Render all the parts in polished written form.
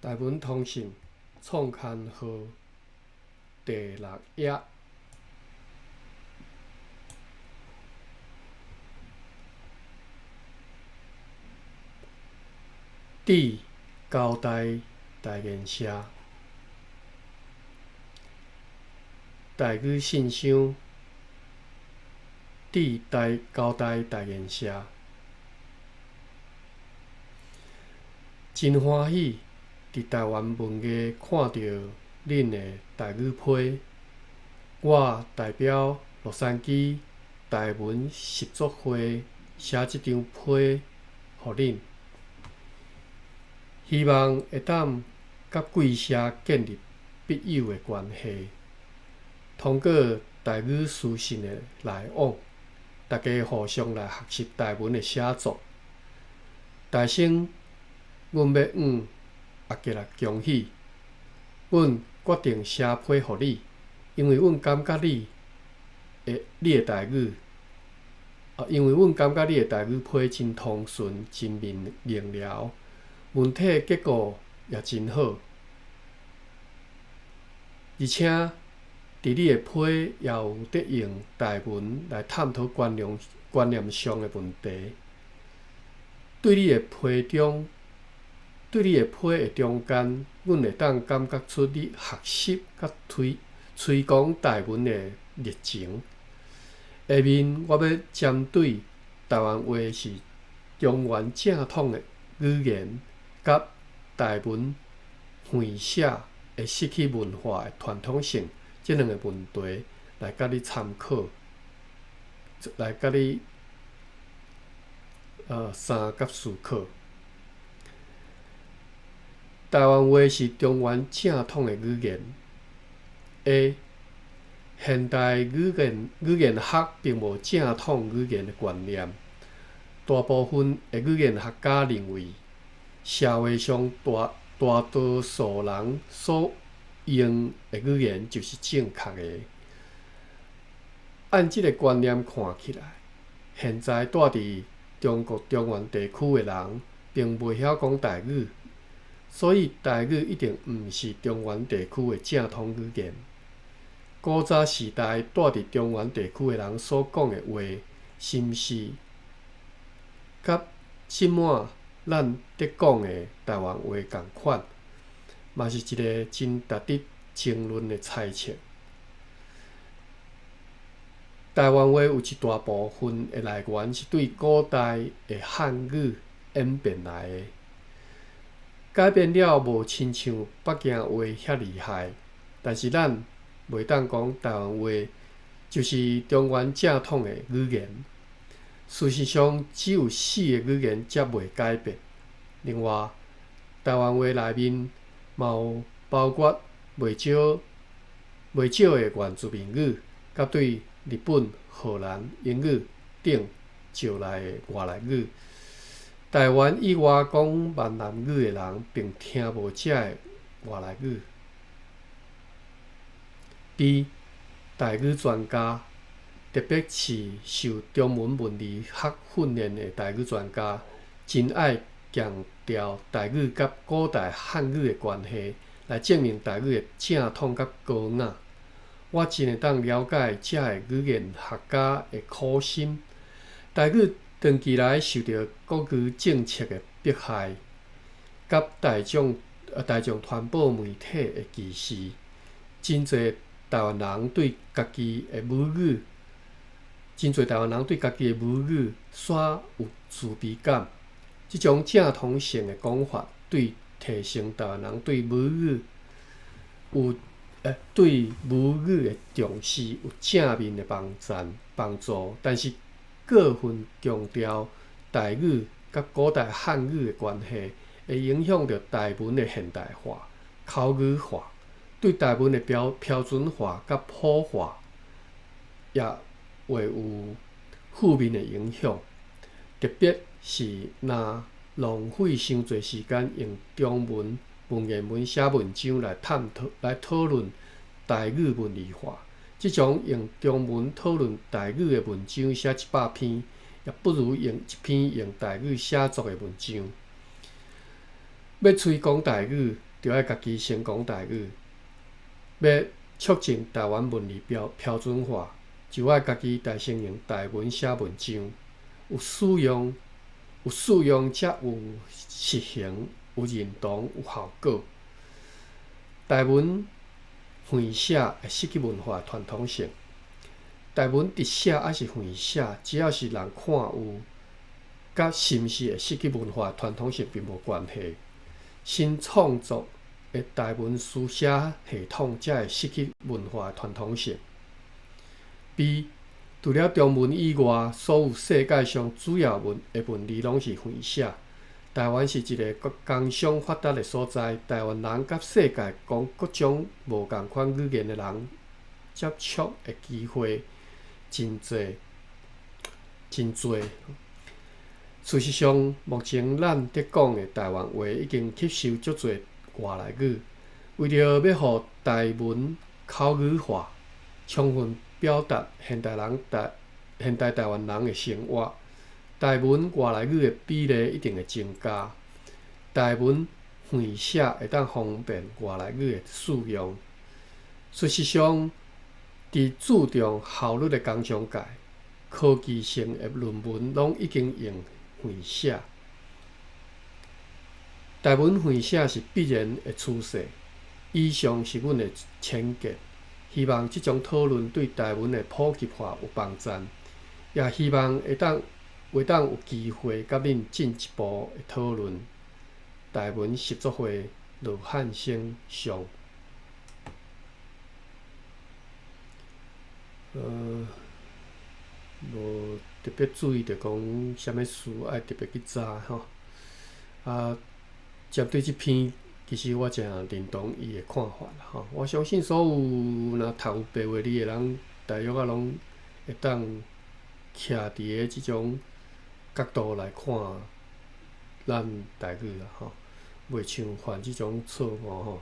台文通信创刊号第6页。第交代大言社，台语信箱，第交代大言社，真欢喜伫台湾文艺看到恁的台语批，我代表洛杉矶台文习作会写即张批互恁。希望会当甲贵社建立笔友的关系，通过台语书信的来往，大家互相来学习台文的写作。大声，阮要也加来恭喜，阮决定写批互你，因为阮感觉你的台语，因为阮感觉你的台语批真通顺、真明了。文体结构也真好，而且伫你的批也有得用台文来探讨观念上的问题。对你的批的中间，阮会当感觉出你学习甲推广台文的热情。下面我要针对台湾话是中原正统的语言，甲台文混写会失去文化的传统性，这两个问题来甲你参考，来甲你三甲思考。台湾话是中原正统的语言。A. 现代语言学并无正统语言的观念，大部分的语言学家认为，社会上大多数人所用的语言就是正确的。按这个观念看起来，现在住伫中国中原地区的人并袂晓讲台语，所以台语一定毋是中原地区的正统语言。古早时代住伫中原地区的人所讲的话，是毋是甲即满咱伫讲的台湾话共款，嘛是一个真值得争论的猜测。台湾话有一大部分的来源是对古代的汉语演变来的，改变了无亲像北京话遐厉害，但是咱袂当讲台湾话就是中原正统的语言。事实上，只有4个语言才袂改变。另外，台湾话内面嘛有包括袂少的原住民语，甲对日本、荷兰、英语等招来的外来语。台湾以外讲闽南语的人并听无这的外来语。B. 台语专家，特别是受中文文理学训练的台语专家，真爱强调台语甲古代汉语的关系，来证明台语的正统甲高雅。我真会当了解这个语言学家的苦心。台语长期来受到国语政策的迫害，甲大众传播媒体的歧视，真侪台湾人对家己的母语煞有自卑感。这种正统性的讲法，对提升台湾人对母语的重视有正面的帮助，但是过分强调台语甲古代汉语的关系，会影响到台文的现代化、口语化，对台文的标准化甲普化也会有负面的影响。特别是若浪费伤侪时间用中文文言文写文章来讨论台语文理化，即种用中文讨论台语的文章写100篇，也不如用一篇用台语写作的文章。要推广台语，就要家己先讲台语。要促进台湾文字标准化，就要家己来承认台文写文章，有使用才有实行，有认同，有效果。台文混写会失去文化传统性。台文直写还是混写，只要是人看有，甲是毋是会失去文化传统性并无关系。新创作的台文书写系统才会失去文化传统性。B. 除了中文以外，所有世界上主要的文字拢是混写。台湾是一个工商发达的所在，台湾人甲世界讲各种无共款语言的人接触的机会真侪。事实上，目前咱伫讲的台湾话已经吸收足侪外来语，为着要互台文口语化，充分表达现代台湾人的生活，台文外来语的比例一定会增加。台文混写会当方便外来语的使用。事实上，伫注重效率的工商界，科技性的论文拢已经用混写。台文混写是必然的趋势。以上是阮的浅见，希望即种讨论对台文的普及化有帮助，也希望会当有机会甲恁进一步的讨论。台文习作会罗汉生上。无特别注意着讲啥物事爱特别去查吼。针对即篇，其实我真认同伊的看法啦吼。我相信所有若读白话字的人，大约拢会当徛伫个即种角度来看咱台语啦吼，袂像犯即种错误吼。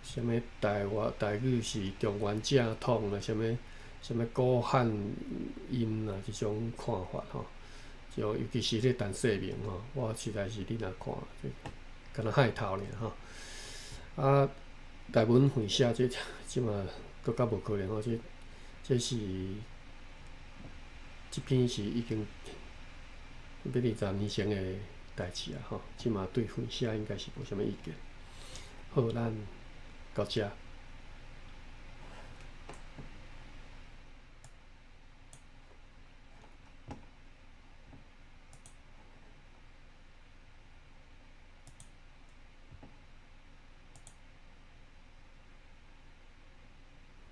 啥物台语是中原正统啦，啥物古汉音啦，即种看法吼。尤其是咧陈世明吼，我实在是你若看，敢若害头尔吼。台文混写即嘛搁较无可能吼，这是即篇是已经要20年前的代志啊吼，即嘛对混写应该是无啥物意见。好，咱到遮。